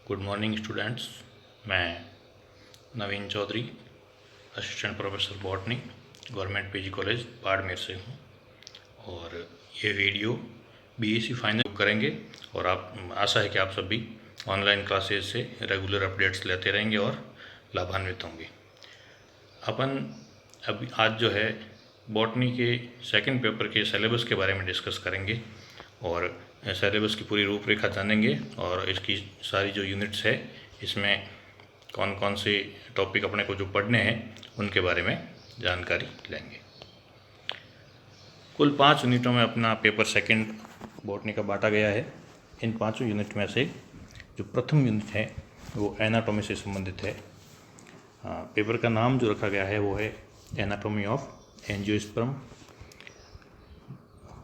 Good morning students. मैं Naveen Chaudhary, assistant professor botany, government PG college Barmer से हूँ। और ये वीडियो बीएससी फाइनल करेंगे और आप आशा है कि आप सभी ऑनलाइन क्लासेस से रेगुलर अपडेट्स लेते रहेंगे और लाभान्वित होंगे। अपन अभी आज जो है बॉटनी के सेकंड पेपर के सिलेबस के बारे में डिस्कस करेंगे और सिलेबस की पूरी रूपरेखा जानेंगे और इसकी सारी जो यूनिट्स है इसमें कौन कौन से टॉपिक अपने को जो पढ़ने हैं उनके बारे में जानकारी लेंगे। कुल 5 यूनिटों में अपना पेपर सेकंड बॉटनी का बांटा गया है। इन 5 यूनिट में से जो प्रथम यूनिट है वो एनाटॉमी से संबंधित है। पेपर का नाम जो रखा गया है वो है एनाटॉमी ऑफ एंजियोस्पर्म,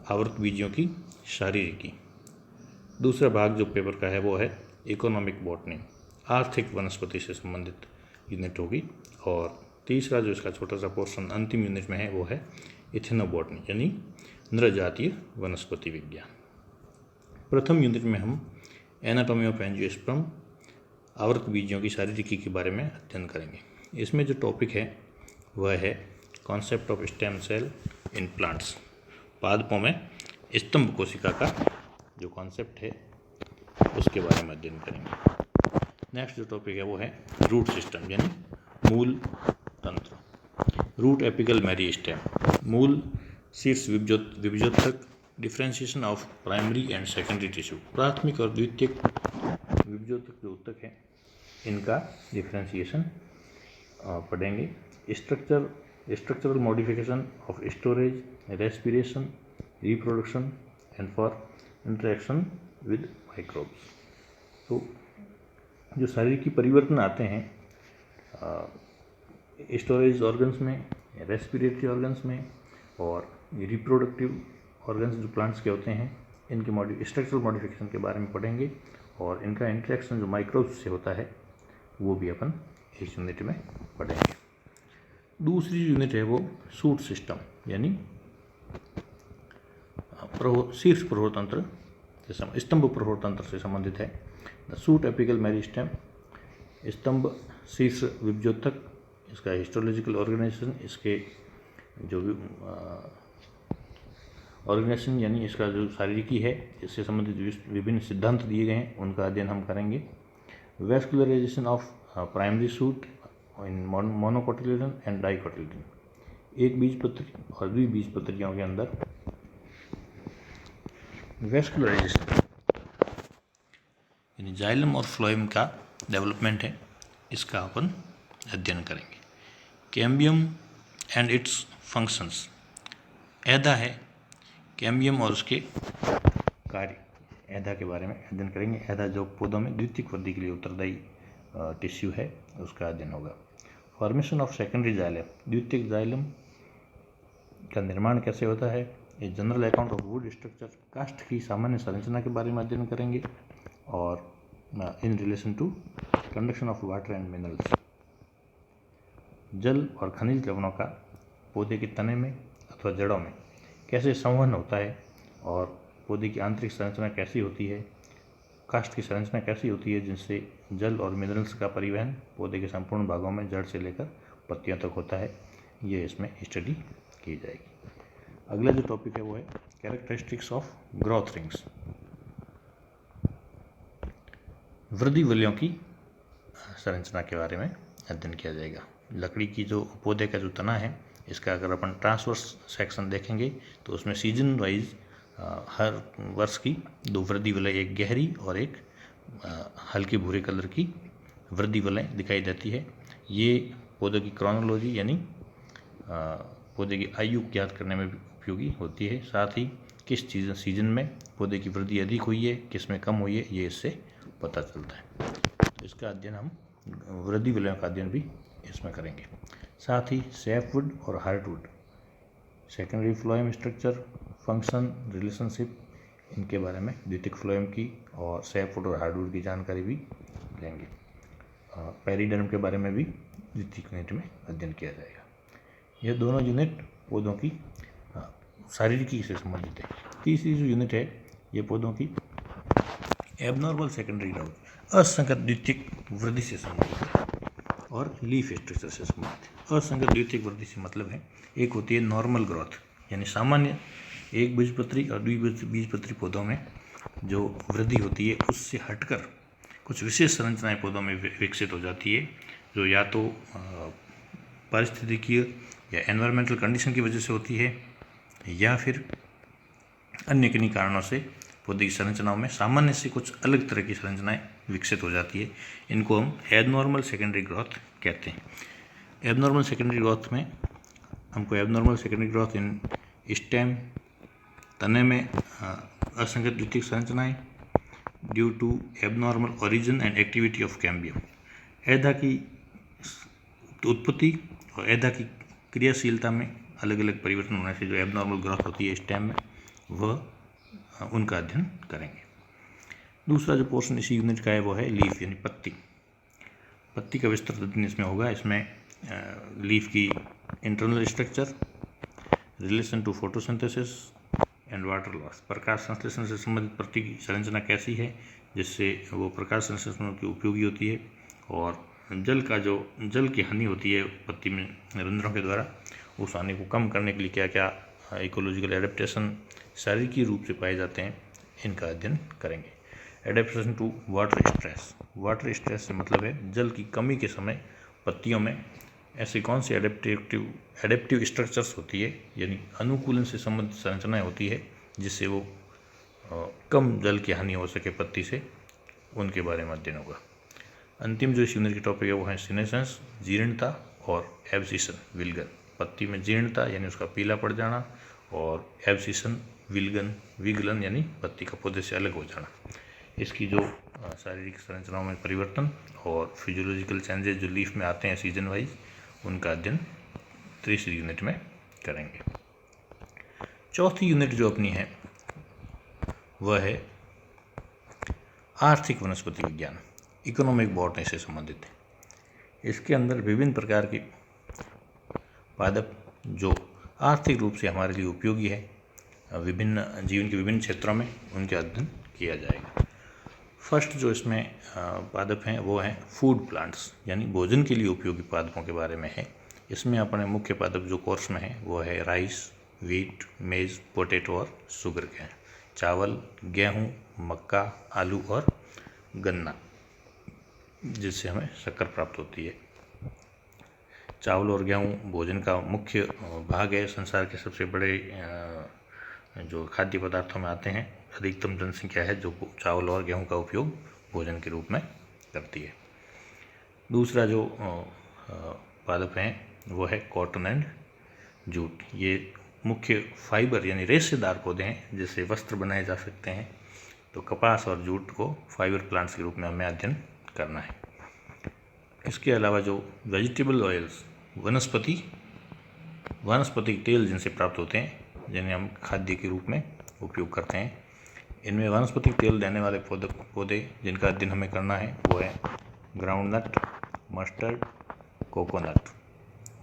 आवर्त बीजियों की शारीरिकी। दूसरा भाग जो पेपर का है वो है इकोनॉमिक बॉटनी, आर्थिक वनस्पति से संबंधित यूनिट होगी। और तीसरा जो इसका छोटा सा पोर्शन अंतिम यूनिट में है वो है इथेनोबॉटनी यानी नृजातीय वनस्पति विज्ञान। प्रथम यूनिट में हम एनाटॉमी ऑफ एंजियोस्पर्म, आवर्त बीजियों की शारीरिकी के बारे में अध्ययन करेंगे। इसमें जो टॉपिक है वह है concept of stem cell in plants, पादपों में स्तंभ कोशिका का जो कॉन्सेप्ट है उसके बारे में अध्ययन करेंगे। नेक्स्ट जो टॉपिक है वो है रूट सिस्टम यानी मूल तंत्र, रूट एपिकल मेरिस्टेम, मूल शीर्ष विभजोतक, differentiation of primary and secondary tissue, प्राथमिक और द्वितीयक विभजोतक जो ऊतक है इनका डिफ्रेंशिएशन पढ़ेंगे। Structural modification of storage, respiration, reproduction and for interaction with microbes. तो जो शारीरिक परिवर्तन आते हैं स्टोरेज ऑर्गन्स में, रेस्पिरेटरी ऑर्गन्स में और रिप्रोडक्टिव ऑर्गन्स जो प्लांट्स के होते हैं इनके स्ट्रक्चरल मॉडिफिकेशन के बारे में पढ़ेंगे और इनका इंटरेक्शन जो माइक्रोब्स से होता है वो भी अपन इस यूनिट में पढ़ेंगे। दूसरी यूनिट है वो सूट सिस्टम यानी शीर्ष प्रहोर तंत्र से स्तंभ प्रहोर तंत्र से संबंधित है। द सूट एपिकल मेरिस्टेम, स्तंभ शीर्ष विभजोतक, इसका हिस्टोलॉजिकल ऑर्गेनाइजेशन, इसके जो ऑर्गेनाइजेशन यानी इसका जो शारीरिकी है इससे संबंधित विभिन्न सिद्धांत दिए गए हैं उनका अध्ययन हम करेंगे। Vascularization of primary shoot in monocotyledon and dicotyledon, एक बीजपत्री और द्विबीजपत्रियों के अंदर वैस्कुलराइजेशन यानी जाइलम और फ्लोएम का डेवलपमेंट है, इसका अपन अध्ययन करेंगे। कैम्बियम एंड इट्स फंक्शंस, ऐदा है, कैम्बियम और उसके कार्य, ऐदा के बारे में अध्ययन करेंगे। ऐदा जो पौधों में द्वितीयक वृद्धि के लिए उत्तरदायी टिश्यू है उसका अध्ययन होगा। फॉर्मेशन ऑफ सेकेंडरी जाइलम, द्वितीयक जाइलम का निर्माण कैसे होता है। ये general account of would structure, काष्ठ की सामान्य संरचना के बारे में अध्ययन करेंगे। और in relation to conduction of water and minerals, जल और खनिज लवणों का पौधे के तने में अथवा जड़ों में कैसे संवहन होता है और पौधे की आंतरिक संरचना कैसी होती है, काष्ठ की संरचना कैसी होती है जिनसे जल और मिनरल्स का परिवहन पौधे के संपूर्ण भागों में जड़ से लेकर पत्तियों तक होता है, ये इसमें स्टडी की जाएगी। अगला जो टॉपिक है वो है कैरेक्टरिस्टिक्स ऑफ ग्रोथ रिंग्स, वृद्धि वलयों की संरचना के बारे में अध्ययन किया जाएगा। लकड़ी की जो पौधे का जो तना है इसका अगर अपन ट्रांसवर्स सेक्शन देखेंगे तो उसमें सीजन वाइज हर वर्ष की 2 वृद्धि वलय, एक गहरी और एक हल्के भूरे कलर की वृद्धि वलय दिखाई देती है। ये पौधे की क्रोनोलॉजी यानी पौधे की आयु ज्ञात करने में भी उपयोगी होती है। साथ ही किस सीजन में पौधे की वृद्धि अधिक हुई है, किस में कम हुई है, ये इससे पता चलता है। तो इसका अध्ययन हम वृद्धि वलयों का अध्ययन भी इसमें करेंगे। साथ ही सैपवुड और hardwood, secondary phloem structure, function, relationship, इनके बारे में द्वितीयक फ्लोएम की और सैपवुड और हार्डवुड की जानकारी भी लेंगे। पेरिडर्म के बारे में भी द्वितीयक यूनिट में अध्ययन किया जाएगा। यह दोनों यूनिट पौधों की शारीरिकी से संबंधित है। तीसरी जो यूनिट है ये पौधों की एबनॉर्मल सेकेंडरी ग्रोथ असंगत द्वितीयक वृद्धि से संबंधित और लीफ स्ट्रक्चर से संबंधित। असंगत द्वितीयक वृद्धि से मतलब है, एक होती है नॉर्मल ग्रोथ यानी सामान्य एक बीजपत्री और द्विबीजपत्री पौधों में जो वृद्धि होती है उससे हटकर कुछ विशेष संरचनाएं पौधों में विकसित हो जाती है, जो या तो पारिस्थितिकीय या एनवायरमेंटल कंडीशन की वजह से होती है या फिर अन्य किन्हीं कारणों से पौधे की संरचनाओं में सामान्य से कुछ अलग तरह की संरचनाएं विकसित हो जाती है। इनको हम एबनॉर्मल सेकेंडरी ग्रोथ कहते हैं। एबनॉर्मल सेकेंडरी ग्रोथ में हमको abnormal secondary growth in stem तने में असंगत द्वितीयक संरचनाएं due to abnormal origin and activity of cambium. ऐधा की उत्पत्ति और ऐधा की क्रियाशीलता में अलग अलग परिवर्तन होने से जो एबनॉर्मल ग्रोथ होती है स्टेम में, वह उनका अध्ययन करेंगे। दूसरा जो पोर्शन इसी यूनिट का है वो है लीफ यानी पत्ती। पत्ती का विस्तृत अध्ययन इसमें होगा। इसमें लीफ की internal structure, relation to photosynthesis and water loss, प्रकाश संश्लेषण से संबंधित पत्ती की संरचना कैसी है जिससे वो प्रकाश संश्लेषण की उपयोगी होती है, और जल की हानि होती है पत्ती में रंध्रों के द्वारा, उस हानि को कम करने के लिए क्या क्या इकोलॉजिकल एडेप्टेशन शारीरिक रूप से पाए जाते हैं, इनका अध्ययन करेंगे। Adaptation to water stress, water stress से मतलब है जल की कमी के समय पत्तियों में ऐसी कौन सी एडेप्टिव स्ट्रक्चर्स होती है यानी अनुकूलन से संबंधित संरचनाएं होती है जिससे वो कम जल की हानि हो सके पत्ती से, उनके बारे में अध्ययन होगा। अंतिम जो इस यूनिट की टॉपिक है वो है सीनेसेंस, जीर्णता और एब्सिशन विलगन। पत्ती में जीर्णता यानी उसका पीला पड़ जाना, और एब्सिशन विगलन यानी पत्ती का पौधे से अलग हो जाना। इसकी जो शारीरिक संरचनाओं में परिवर्तन और फिजियोलॉजिकल चेंजेस जो लीफ में आते हैं सीजन वाइज, उनका अध्ययन तीसरी यूनिट में करेंगे। चौथी यूनिट जो अपनी है वह है आर्थिक वनस्पति विज्ञान, इकोनॉमिक बॉटनी से संबंधित है। इसके अंदर विभिन्न प्रकार के पादप जो आर्थिक रूप से हमारे लिए उपयोगी है, विभिन्न जीवन के विभिन्न क्षेत्रों में उनके अध्ययन किया जाएगा। फर्स्ट जो इसमें पादप हैं वो हैं फूड प्लांट्स यानी भोजन के लिए उपयोगी पादपों के बारे में है। इसमें अपने मुख्य पादप जो कोर्स में है वो है राइस, वीट, मेज, पोटैटो और शुगर के हैं। चावल, गेहूँ, मक्का, आलू और गन्ना, जिससे हमें शक्कर प्राप्त होती है। चावल और गेहूँ भोजन का मुख्य भाग है, संसार के सबसे बड़े जो खाद्य पदार्थों में आते हैं। अधिकतम जनसंख्या है जो चावल और गेहूं का उपयोग भोजन के रूप में करती है। दूसरा जो पादप हैं वो है कॉटन एंड जूट। ये मुख्य फाइबर यानी रेशेदार पौधे हैं जिससे वस्त्र बनाए जा सकते हैं। तो कपास और जूट को फाइबर प्लांट्स के रूप में हमें अध्ययन करना है। इसके अलावा जो वेजिटेबल ऑयल्स वनस्पति तेल जिनसे प्राप्त होते हैं, जिन्हें हम खाद्य के रूप में उपयोग करते हैं, इनमें वनस्पति तेल देने वाले पौधे जिनका अध्ययन हमें करना है वो है ग्राउंडनट, मस्टर्ड, कोकोनट,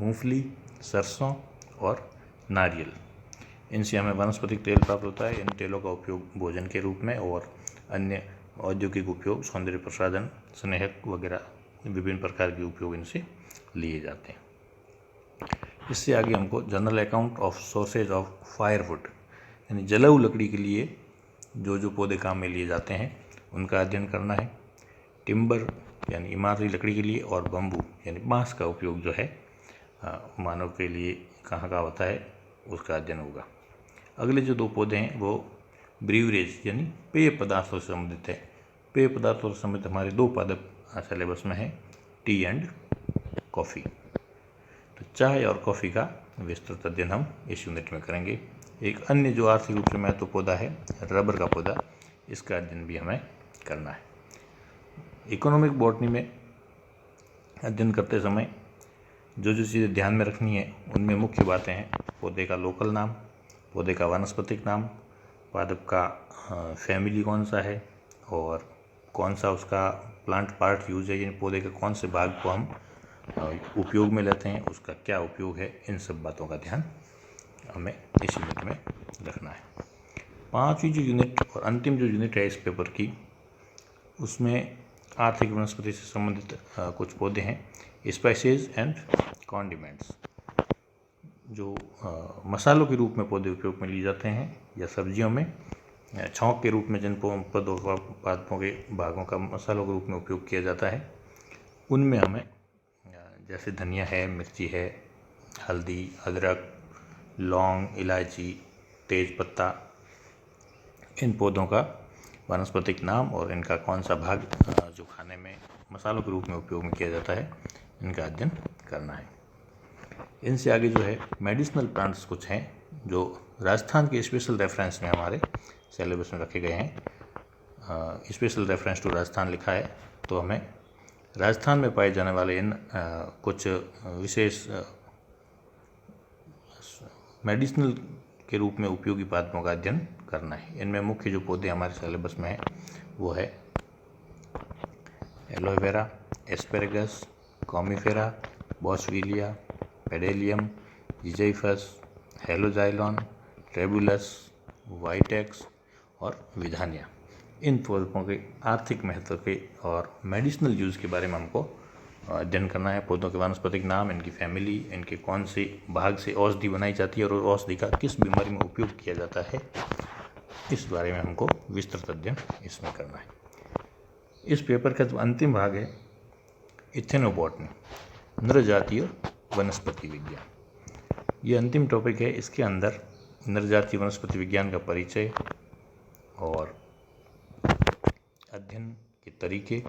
मूंगफली, सरसों और नारियल। इनसे हमें वनस्पति तेल प्राप्त होता है। इन तेलों का उपयोग भोजन के रूप में और अन्य औद्योगिक उपयोग, सौंदर्य प्रसाधन, स्नेहक वगैरह विभिन्न प्रकार के उपयोग इनसे लिए जाते हैं। इससे आगे हमको general account of sources of firewood यानी जलाऊ लकड़ी के लिए जो पौधे काम में लिए जाते हैं उनका अध्ययन करना है। टिम्बर यानी इमारती लकड़ी के लिए, और बम्बू यानी बांस का उपयोग जो है मानव के लिए कहाँ का होता है उसका अध्ययन होगा। अगले जो दो पौधे हैं वो ब्रीवरेज यानी पेय पदार्थों से संबंधित है। पेय पदार्थों से संबंधित हमारे दो पादप सिलेबस में है, टी एंड कॉफ़ी। तो चाय और कॉफ़ी का विस्तृत अध्ययन हम इस यूनिट में करेंगे। एक अन्य जो आर्थिक रूप से महत्वपूर्ण पौधा है रबर का पौधा, इसका अध्ययन भी हमें करना है। इकोनॉमिक बॉटनी में अध्ययन करते समय जो चीज़ें ध्यान में रखनी है उनमें मुख्य बातें हैं पौधे का लोकल नाम, पौधे का वानस्पतिक नाम, पादप का फैमिली कौन सा है और कौन सा उसका प्लांट पार्ट यूज है, यानी पौधे के कौन से भाग को हम उपयोग में लेते हैं, उसका क्या उपयोग है। इन सब बातों का ध्यान हमें इस यूनिट में रखना है। पांचवी जो यूनिट और अंतिम जो यूनिट है इस पेपर की उसमें आर्थिक वनस्पति से संबंधित कुछ पौधे हैं, स्पाइसेस एंड कॉन्डिमेंट्स, जो मसालों के रूप में पौधे उपयोग में लिए जाते हैं या सब्जियों में छौंक के रूप में जिन पौधों पादपों के भागों का मसालों के रूप में उपयोग किया जाता है, उनमें हमें जैसे धनिया है, मिर्ची है, हल्दी, अदरक, लौंग, इलायची, तेज पत्ता, इन पौधों का वानस्पतिक नाम और इनका कौन सा भाग जो खाने में मसालों के रूप में उपयोग में किया जाता है, इनका अध्ययन करना है। इनसे आगे जो है मेडिसिनल प्लांट्स कुछ हैं जो राजस्थान के स्पेशल रेफरेंस में हमारे सिलेबस में रखे गए हैं। स्पेशल रेफरेंस टू राजस्थान लिखा है, तो हमें राजस्थान में पाए जाने वाले इन कुछ विशेष मेडिसिनल के रूप में उपयोगी पादपों का अध्ययन करना है। इनमें मुख्य जो पौधे हमारे सिलेबस में है वो है एलोवेरा, एस्पेरेगस, कॉमीफेरा, बॉसविलिया, पेडेलियम, जिजाइफस, हेलोजाइलॉन, ट्रेबुलस, वाइटेक्स और विधानिया। इन पौधों के आर्थिक महत्व के और मेडिसिनल यूज़ के बारे में हमको अध्ययन करना है। पौधों के वानस्पतिक नाम, इनकी फैमिली, इनके कौन से भाग से औषधि बनाई जाती है और औषधि का किस बीमारी में उपयोग किया जाता है, इस बारे में हमको विस्तृत अध्ययन इसमें करना है। इस पेपर का जो अंतिम भाग है इथेनोबॉटनी, नृजातीय वनस्पति विज्ञान, ये अंतिम टॉपिक है। इसके अंदर नृजातीय वनस्पति विज्ञान का परिचय और अध्ययन के तरीके,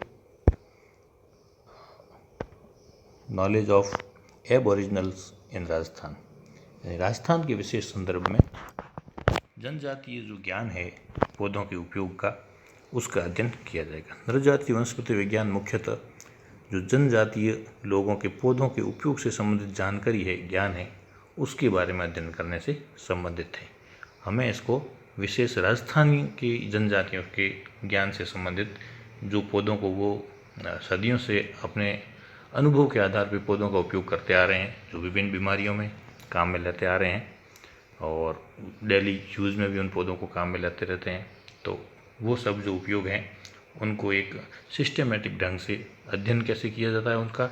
नॉलेज ऑफ एबोरिजिनल्स इन राजस्थान, यानी राजस्थान के विशेष संदर्भ में जनजातीय जो ज्ञान है पौधों के उपयोग का, उसका अध्ययन किया जाएगा। नृजातीय वनस्पति विज्ञान मुख्यतः जो जनजातीय लोगों के पौधों के उपयोग से संबंधित जानकारी है, ज्ञान है, उसके बारे में अध्ययन करने से संबंधित है। हमें इसको विशेष राजस्थानी की जनजातियों के ज्ञान से संबंधित, जो पौधों को वो सदियों से अपने अनुभव के आधार पर पौधों का उपयोग करते आ रहे हैं, जो विभिन्न बीमारियों में काम में लेते आ रहे हैं और डेली यूज़ में भी उन पौधों को काम में लेते रहते हैं, तो वो सब जो उपयोग हैं उनको एक सिस्टमेटिक ढंग से अध्ययन कैसे किया जाता है उनका,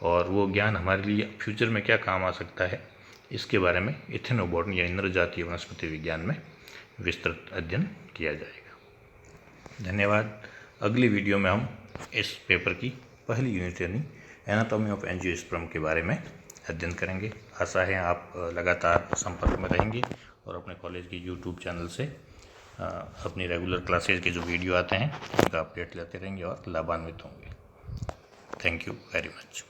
और वो ज्ञान हमारे लिए फ्यूचर में क्या काम आ सकता है, इसके बारे में इथेनोबॉटनी या नृजातीय वनस्पति विज्ञान में विस्तृत अध्ययन किया जाएगा। धन्यवाद। अगली वीडियो में हम इस पेपर की पहली यूनिट यानी एनाटॉमी ऑफ एंजियोस्पर्म के बारे में अध्ययन करेंगे। आशा है आप लगातार संपर्क में रहेंगे और अपने कॉलेज के यूट्यूब चैनल से अपनी रेगुलर क्लासेज के जो वीडियो आते हैं उनका अपडेट लेते रहेंगे और लाभान्वित होंगे। Thank you very much.